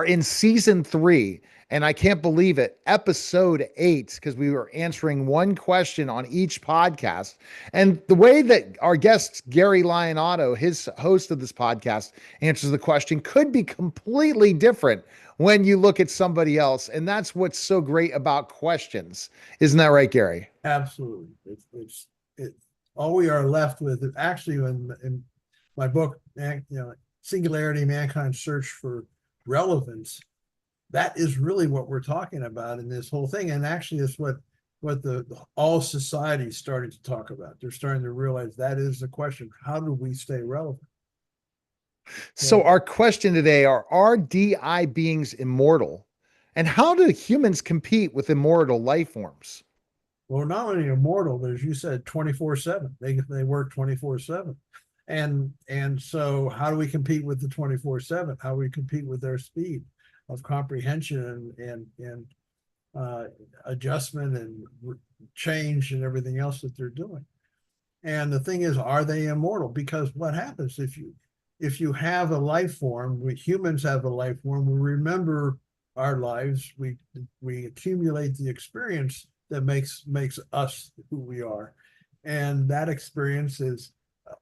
in season 3, and I can't believe it, episode 8, because we were answering one question on each podcast. And the way that our guest, Gary Lionotto, his host of this podcast, answers the question could be completely different when you look at somebody else. And that's what's so great about questions. Isn't that right, Gary? Absolutely. It, all we are left with, actually, in my book, Singularity, Mankind's Search for Relevance, that is really what we're talking about in this whole thing. And actually, it's what the all societies starting to talk about. They're starting to realize that is the question: how do we stay relevant? So, So, our question today are DI beings immortal? And how do humans compete with immortal life forms? well, not only immortal, but as you said, 24/7. They work 24/7. And so how do we compete with the 24/7? How do we compete with their speed of comprehension and adjustment and change and everything else that they're doing? And the thing is, are they immortal? Because what happens if you have a life form, humans have a life form, we remember our lives, we accumulate the experience that makes us who we are. And that experience is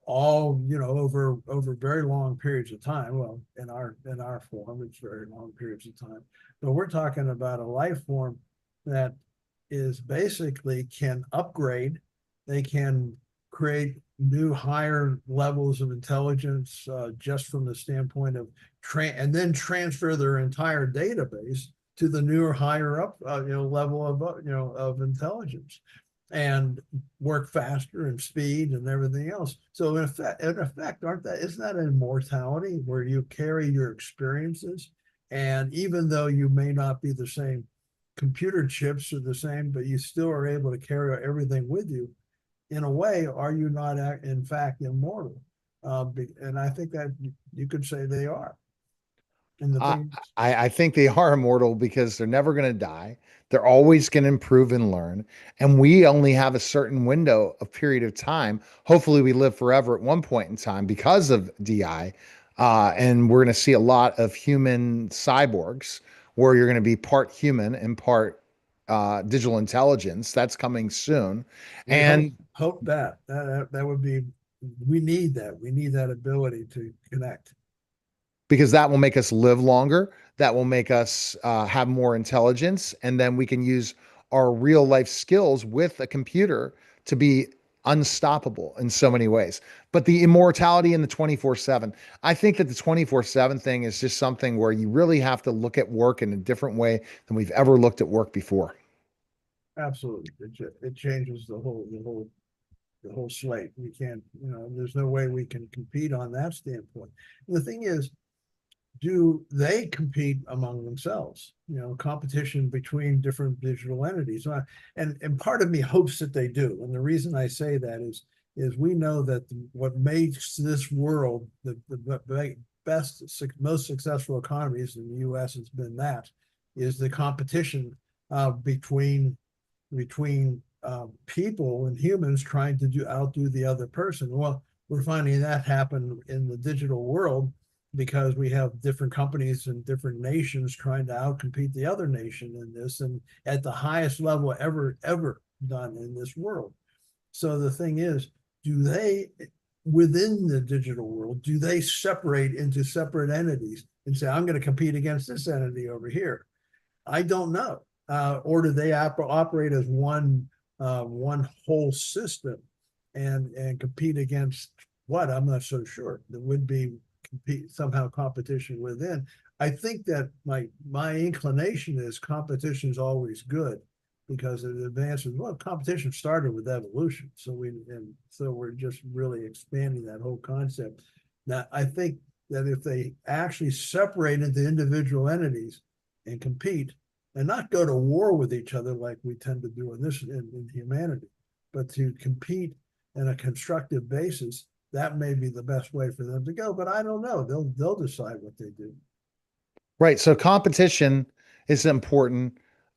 all, over very long periods of time. Well, in our form, it's very long periods of time. But we're talking about a life form that is basically can upgrade, they can create new higher levels of intelligence, just from the standpoint of and then transfer their entire database to the newer higher up level of intelligence, and work faster and speed and everything else. So in effect, isn't that an immortality where you carry your experiences, and even though you may not be the same, computer chips are the same, but you still are able to carry everything with you. In a way, are you not in fact immortal? And I think that you could say they are. And the I, thing, I think they are immortal because they're never going to die. They're always going to improve and learn. And we only have a certain window of period of time. Hopefully, we live forever at one point in time because of DI. And we're going to see a lot of human cyborgs where you're going to be part human and part digital intelligence. That's coming soon. we hope And hope that would be, we need that. We need that ability to connect. because that will make us live longer. That will make us have more intelligence. And then we can use our real life skills with a computer to be unstoppable in so many ways. But the immortality in the 24/7, I think that the 24/7 thing is just something where you really have to look at work in a different way than we've ever looked at work before. Absolutely, it changes the whole slate. We can't, there's no way we can compete on that standpoint. And the thing is, do they compete among themselves? Competition between different digital entities. And part of me hopes that they do. And the reason I say that is we know that what makes this world the best, most successful economies in the U.S. has been that is the competition between people and humans trying to outdo the other person. Well, we're finding that happen in the digital world because we have different companies and different nations trying to outcompete the other nation in this, and at the highest level ever done in this world. So the thing is, do they, within the digital world, do they separate into separate entities and say, I'm going to compete against this entity over here? I don't know. Or do they operate as one whole system and compete against what? I'm not so sure. There would be somehow competition within. I think that my inclination is competition is always good because it advances. Well, competition started with evolution, so we're just really expanding that whole concept. Now, I think that if they actually separate into individual entities and compete, and not go to war with each other like we tend to do in humanity, but to compete in a constructive basis, that may be the best way for them to go. But I don't know. They'll decide what they do. Right. So competition is important.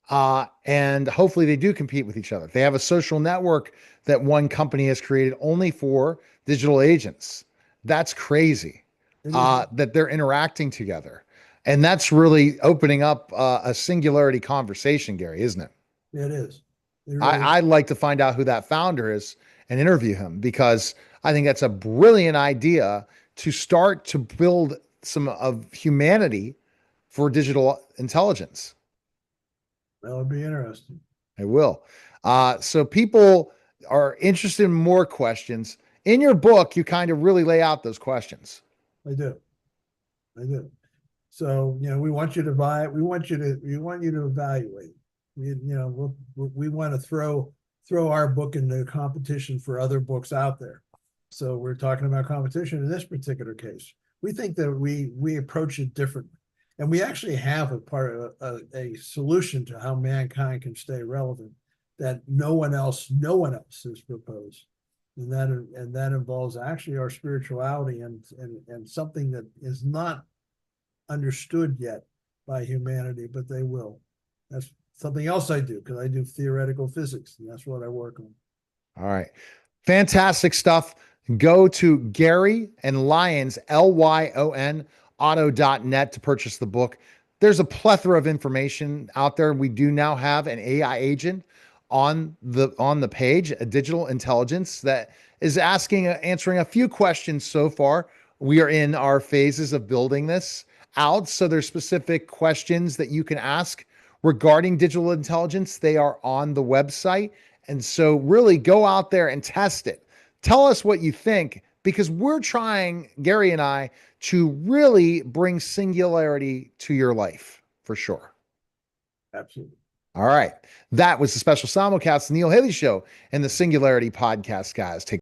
And hopefully they do compete with each other. They have a social network that one company has created only for digital agents. That's crazy. It is. That they're interacting together. And that's really opening up a singularity conversation, Gary, isn't it? It is. It really is. I'd like to find out who that founder is and interview him because I think that's a brilliant idea to start to build some of humanity for digital intelligence. That would be interesting. It will. So people are interested in more questions. In your book, you kind of really lay out those questions. I do. I do. So, we want you to buy it. We want you to evaluate. We want to throw our book into competition for other books out there. So we're talking about competition in this particular case. We think that we approach it differently, and we actually have a solution to how mankind can stay relevant that no one else has proposed, and that involves actually our spirituality and something that is not understood yet by humanity, but they will. That's something else I do because I do theoretical physics, and that's what I work on. All right. Fantastic stuff. Go to Gary and Lyons, Lyon, auto.net to purchase the book. There's a plethora of information out there. We do now have an AI agent on the page, a digital intelligence that is answering a few questions so far. We are in our phases of building this out. So there's specific questions that you can ask regarding digital intelligence. They are on the website. And so really go out there and test it. Tell us what you think because we're trying, Gary and I, to really bring singularity to your life for sure. Absolutely. All right. That was the special simulcast, the Neil Haley Show and the Singularity Podcast, guys. Take